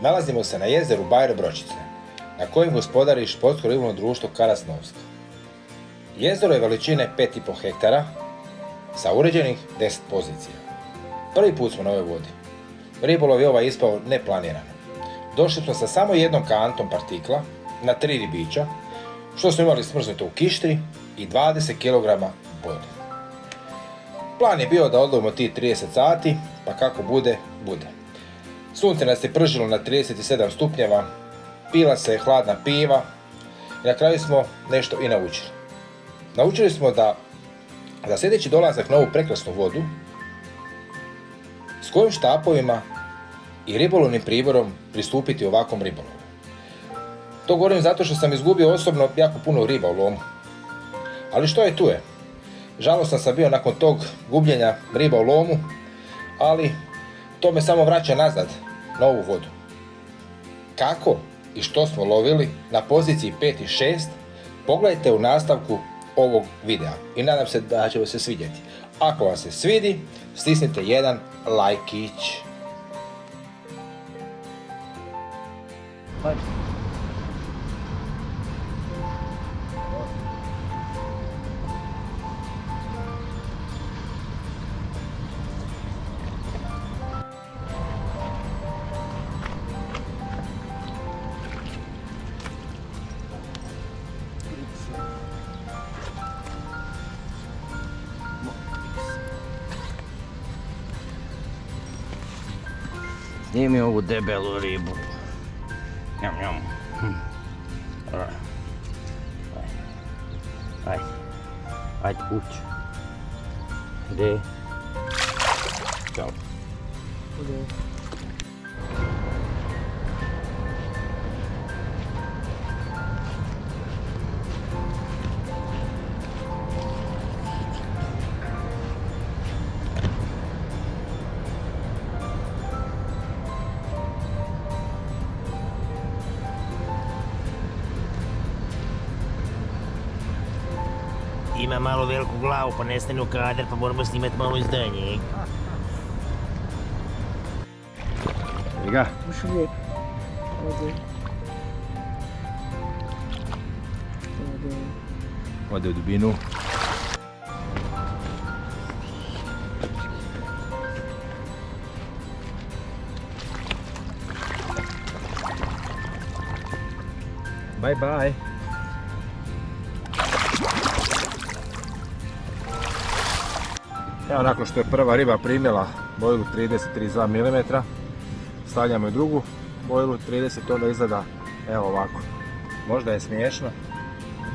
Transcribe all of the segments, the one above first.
nalazimo se na jezeru Bajre Bročice, na kojem gospodari športsko ribolovno društvo Karasnovska. Jezero je veličine 5,5 hektara sa uređenih 10 pozicija. Prvi put smo na ovoj vodi. Ribolov je ovaj ispao neplanirano. Došli smo sa samo jednom kantom partikla na 3 ribića, što smo imali smrznuto u kištri i 20 kg vode. Plan je bio da odlovimo ti 30 sati, pa kako bude, bude. Sunce nas je pržilo na 37 stupnjeva, pila se hladna piva i na kraju smo nešto i naučili. Naučili smo da za sljedeći dolazak na ovu prekrasnu vodu s kojim štapovima i ribolovnim priborom pristupiti ovakvom ribolovu. To govorim zato što sam izgubio osobno jako puno riba u lomu. Ali što je tu je. Žalostan sam bio nakon tog gubljenja riba u lomu, ali to me samo vraća nazad na ovu vodu. Kako i što smo lovili na poziciji 5 i 6, pogledajte u nastavku ovog videa i nadam se da će vam se svidjeti. Ako vam se svidi, stisnite jedan lajkić. Snimi ovu debelu ribu. Njam, njam. Ajde. Ajde, ući. Gdje? Ćao. Ima malo veliku glavu pa ne stane u kadar pa moramo snimati malo izdanje. I ga. Ušli lijep. Ode. Ode u dubinu. Bye bye. Evo nakon što je prva riba primjela bojlu 30-32 mm, stavljamo i drugu bojlu 30, onda izgleda evo ovako. Možda je smiješno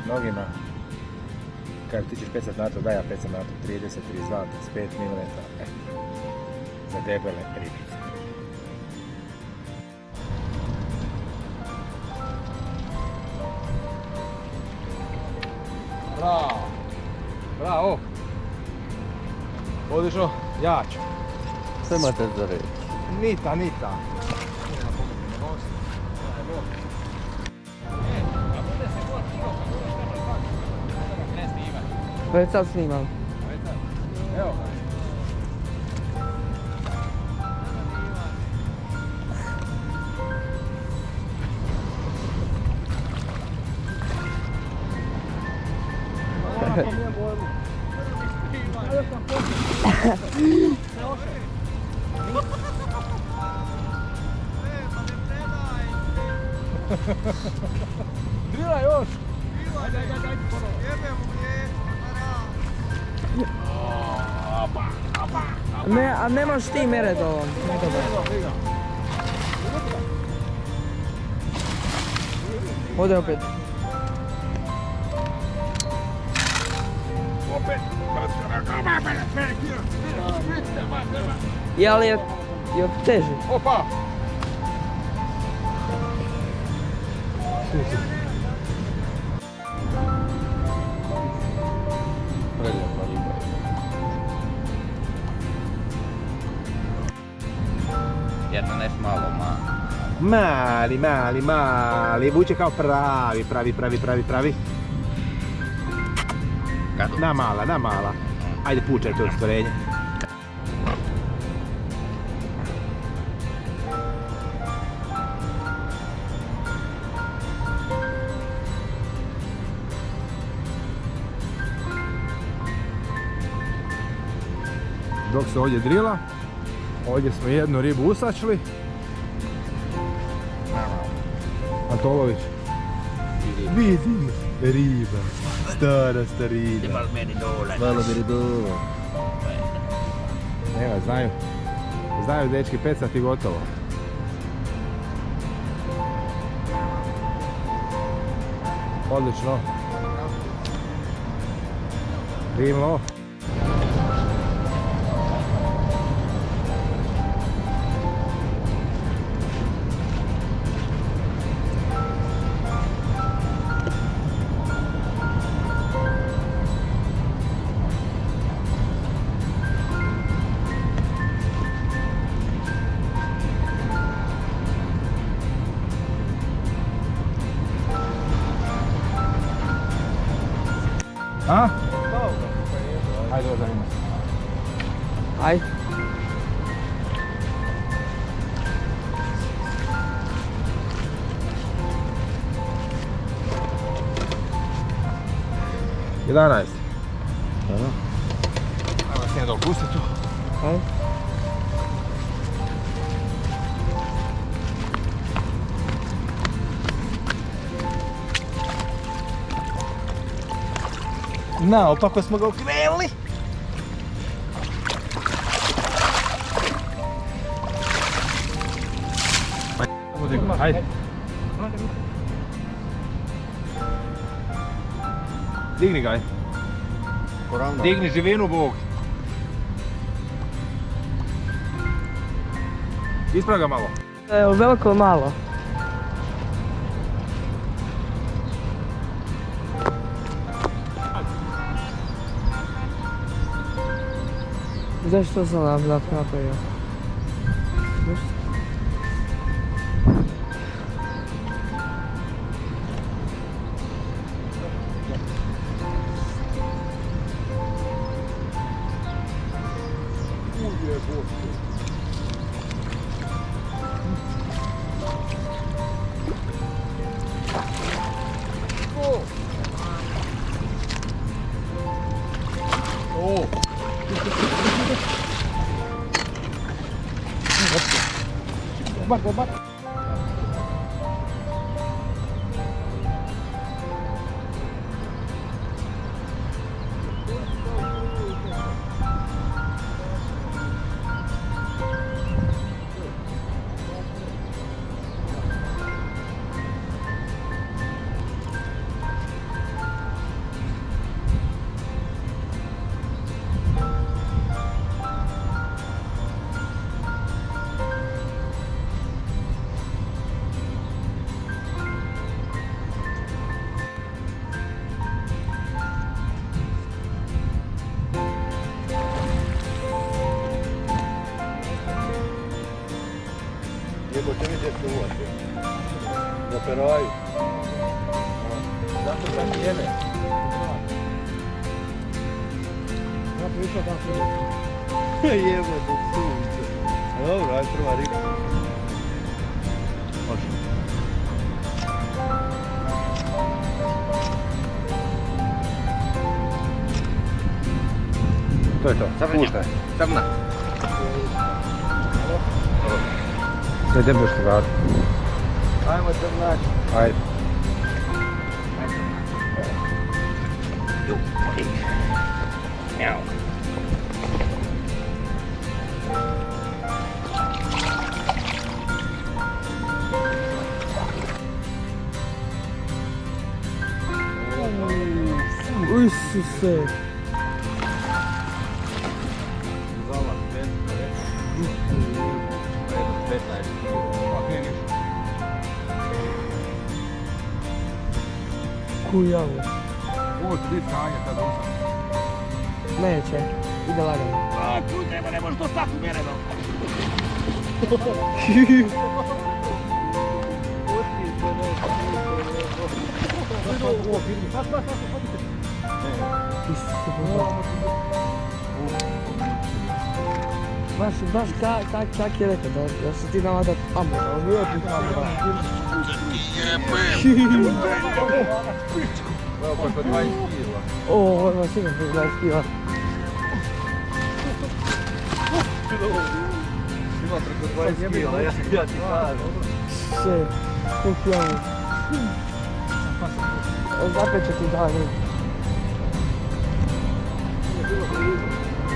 mnogima, kad ti ćeš pecat na to, daj ja pecam na to 30, 32, 35 mm, za debele ribice. Bravo! Bravo! Odlično, jače. Sve imate za reći. Nita, nita. Već sad snimam. Evo. Drila još! Ne, a ne možeš ti meret ovom. Ode opet. Ja, ali je teži. Opa! Preljepa riba. Jedno neš malo Mali, vuče kao pravi. Na mala. Ajde pučaj to stvorenje. dok se ovdje drila. Ovdje smo jednu ribu usačili. Antolović. Vidim riba. Stara starina. Malo meni dole. Malo meni dole. Evo, znaju dečki, 5 sati gotovo. Odlično. Divno. A? Ajde, zanima se. Ajde. Jedanaest. Ajmo s nje dol pusti tu. Ajde. Naopako smo ga okrenuli. Ajde. Digni ga, aj. Digni živinu, Bog. Ispravi ga malo. Evo, veliko ili malo? Zašto sam napravio? Gobar. Jebote mi se uvati. Zaperaju. Zato sam jeme. Zato išao tako. Jebote, sunce. Dobro, aj prva riba. Može. To je to. Puštaj. Crna. Ne ideš se vrati. Ajmo crnač. Ajde. Mjau. Isuse. Kujavu. Ovo će biti snage sad usam. Neće, ide lagano. A, tu treba, ne možeš to stati umjereno. Baš kak je rekao, da se ti nama da tamo, da uvijek ti tamo. Evo preko 20 kila. O, ovo sigurno 20 kila. Ima preko 20 kila, ja ti kažem. Sve, koliko ja mu. Zapeće ti dan.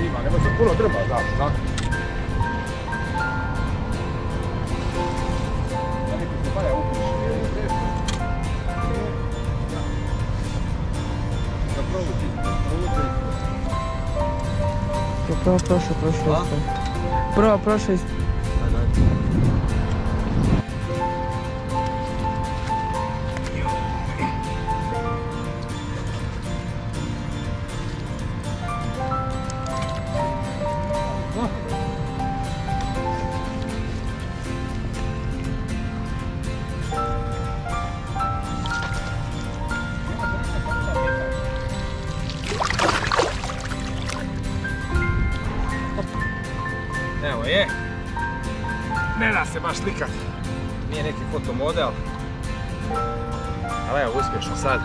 Ima, nema se puno drva, znaš. Da neki se paja upiše, nije ovo teško. Da provući, Prvo prošlo isto. Prvo prošlo isto. Evo je. Ne da se baš slikat. Nije neki fotomodel. Ali evo, uspješno sad.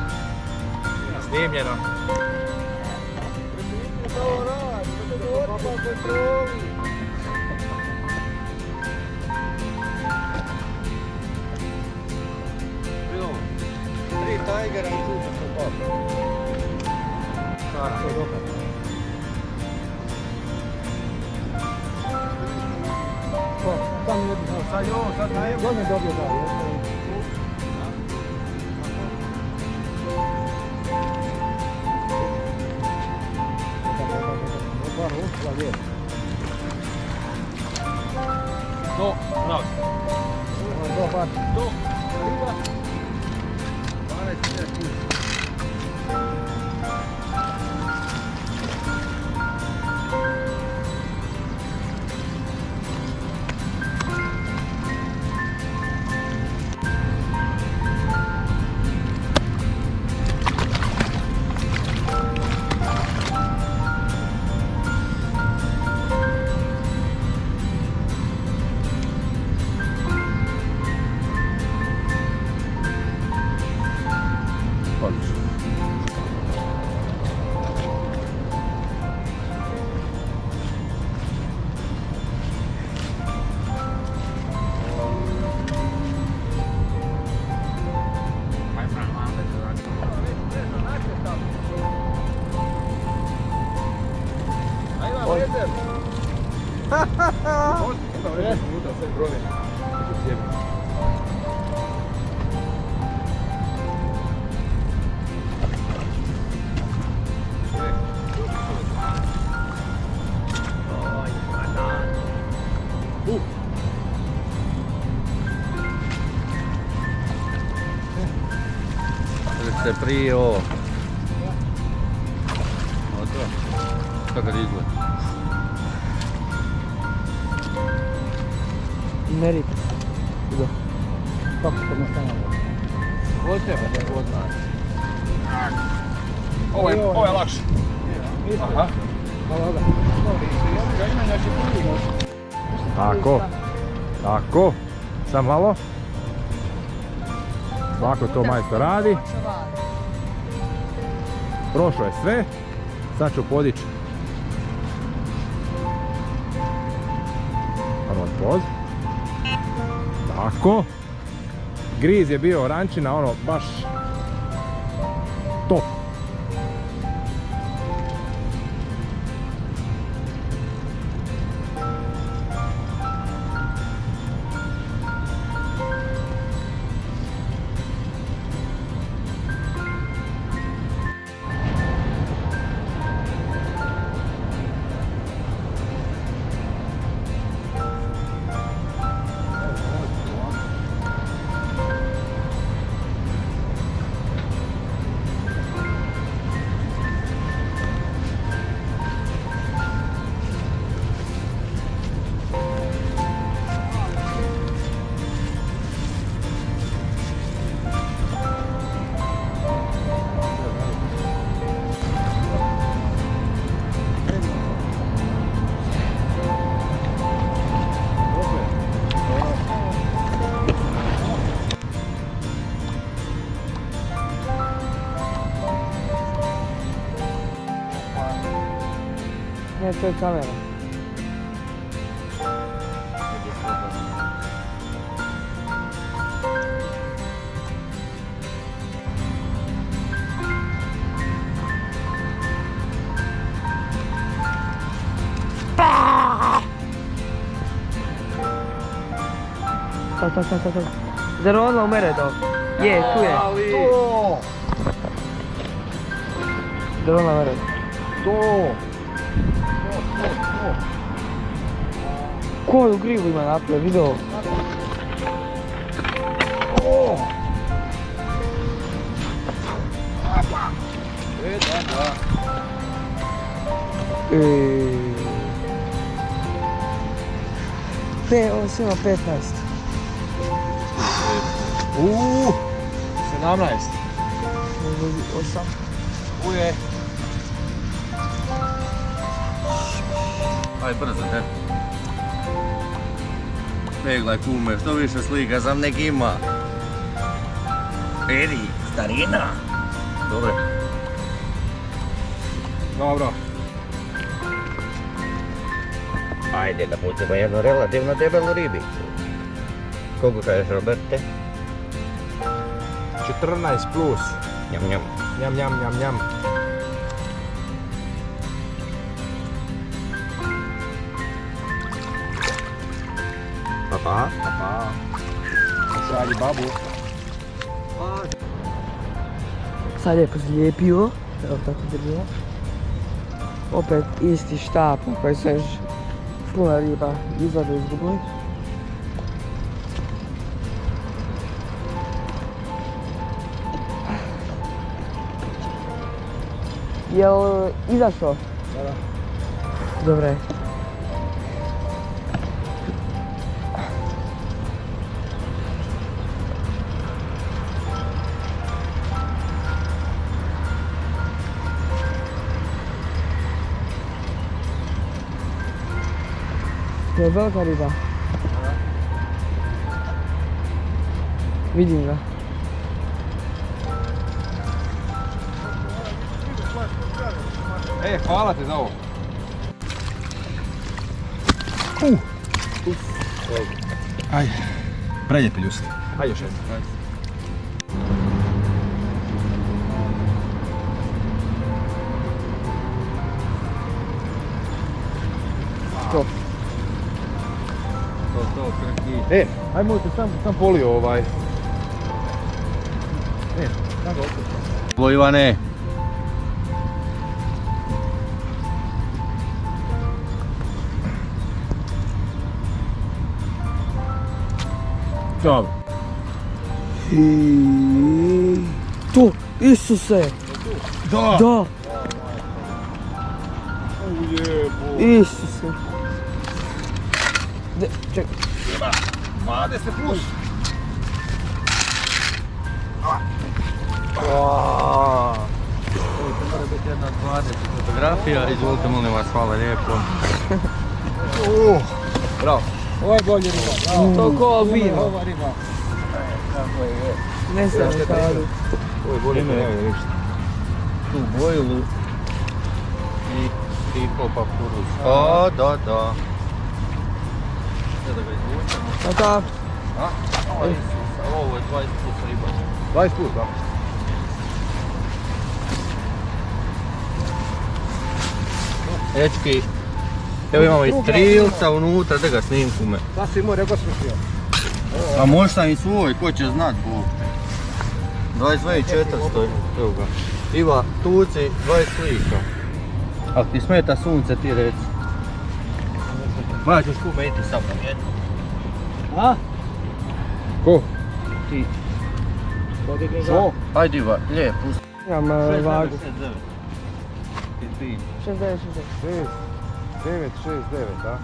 Snimljeno. Tri tajgera i žuta kopaka. Kako je dobro. Sad je ovo, sad je ovo. Godin dobio da je. To, bravo. Dobar. To. Riba. 12 sekundi. Se prije ovo. Oto. Kako da izgleda? Ne riba. Kako to ne stanemo? Ovo treba da je odmah. Ovo je lakše. Aha. Tako, sam malo. Ovako to majstor radi. Prošlo je sve. Sad ću podići poz. Tako. Griz je bio orančina, ono baš top. Ne, to je kamera. Sad. Zar ono umere dok? Je, tu je. To! Zar ono umere? To! Koju grivu ima napravio, vidio? Da. Ovo si ima 15. 17. 8. Uje. Aj brzo, ne? Peglaj kume, što više slika sam nek ima. Eri, starina. Dobre. Dobro. Ajde da pucamo jednu relativno debelu ribicu. Koliko kažeš, Roberte? 14 plus. Njam, njam. Njam. Pa. Šalji babu. Sad je pozlijepio. Evo tako držimo. Opet isti štap na koji se još puno riba izvade izgubili. Jel izašao? Da. Dobro je. To je velika riba. Vidim ga. Hvala ti za ovo. Ajde. Preljepi ljuski. Ajde još jedno. To. To, kraki. Ajmo ti sam polio ovaj. Ovo Ivane. Dobro. Tu, Isuse! Da! Da! Ujebo. Isuse! Čekaj. 20 plus. Ovo mora biti jedna 20 fotografija. Izvolite, molim vas, hvala lijepo. Bravo. Ovo je bolje riba. To ko albino. Ova riba. Ne znam šta radi. Ovo je bolje riba. Tu bojlu i pol papurus. O, da. Sada ga izvučemo. Tata. O, Isusa, ovo je 20 plus riba. 20 plus, da. Dečki, evo imamo i strilca unutra, da ga snimku me. Da si imao, rekao sam htio. A možda i svoj, ko će znat, Bog. 22.400, evo ga. Iva, tuci, 20 slika. Ako ti smeta sunce, ti reci. Moja ćeš kume iti sa mnom jedno. A? Ko? Ti. Ko? Ajde Iva, lijep, pusti. Imam vagu. 69. 69. 969, da?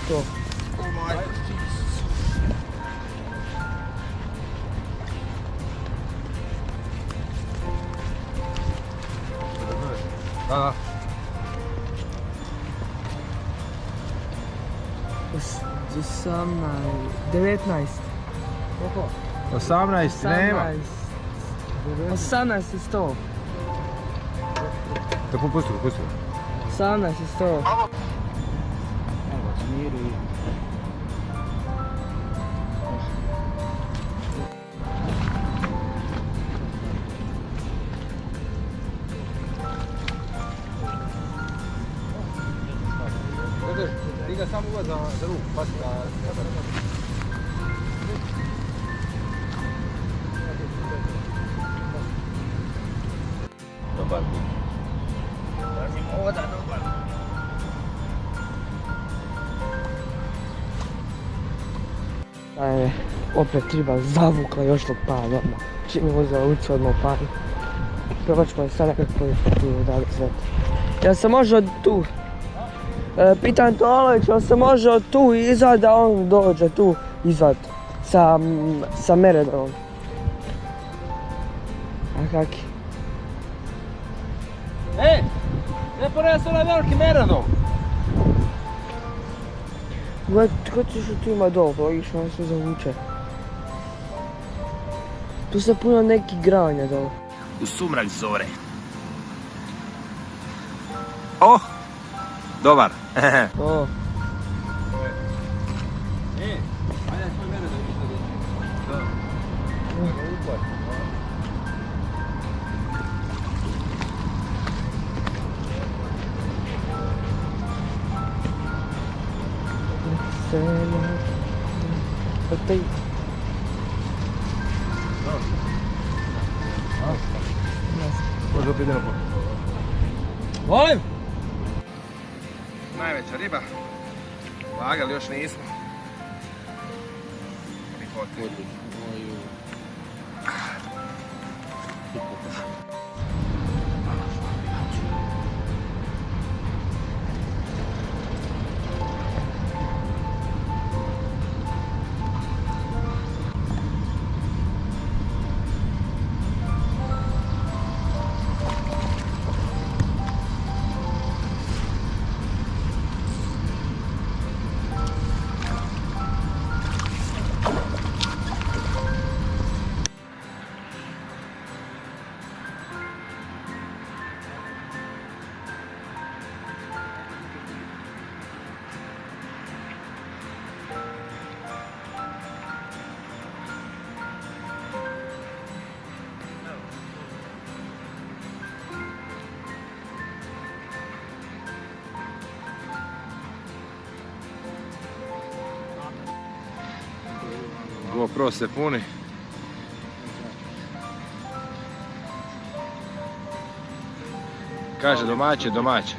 To. Da. 19. Koliko? 18 nema. 18 i 100. Da pusti. 18 i 100. Evo, smiri. vi ga samo uvod za ruku, pa Dobar bud. Ajde, opet riba zavukla još tog pana odmah. Čim je uzela ulicu odmah pana. Probat ćemo sad nekak poljoprivredniju da li zvete. Jel se može od tu? Pitan Tolović, jel se može od tu izvad da on dođe tu izvad sa Meredom? A kaki? Ne ponese onaj veliki Meredom. Gled, tko će što tu ima dol, logično on se zavuče. Tu se puno neki granja dol. U sumrak zore. Oh! Dobar. O, Ajde, tvoj Meredom išta opet. Možda opet idemo po. Molim? Najveća riba. Vagali još nismo. Lipote. GoPro se puni. Kaže domaće, domaće.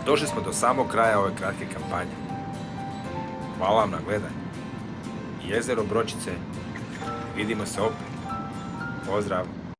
Došli smo do samog kraja ove kratke kampanje. Hvala vam na gledanju. Jezero Bročice. Vidimo se opet. Pozdrav!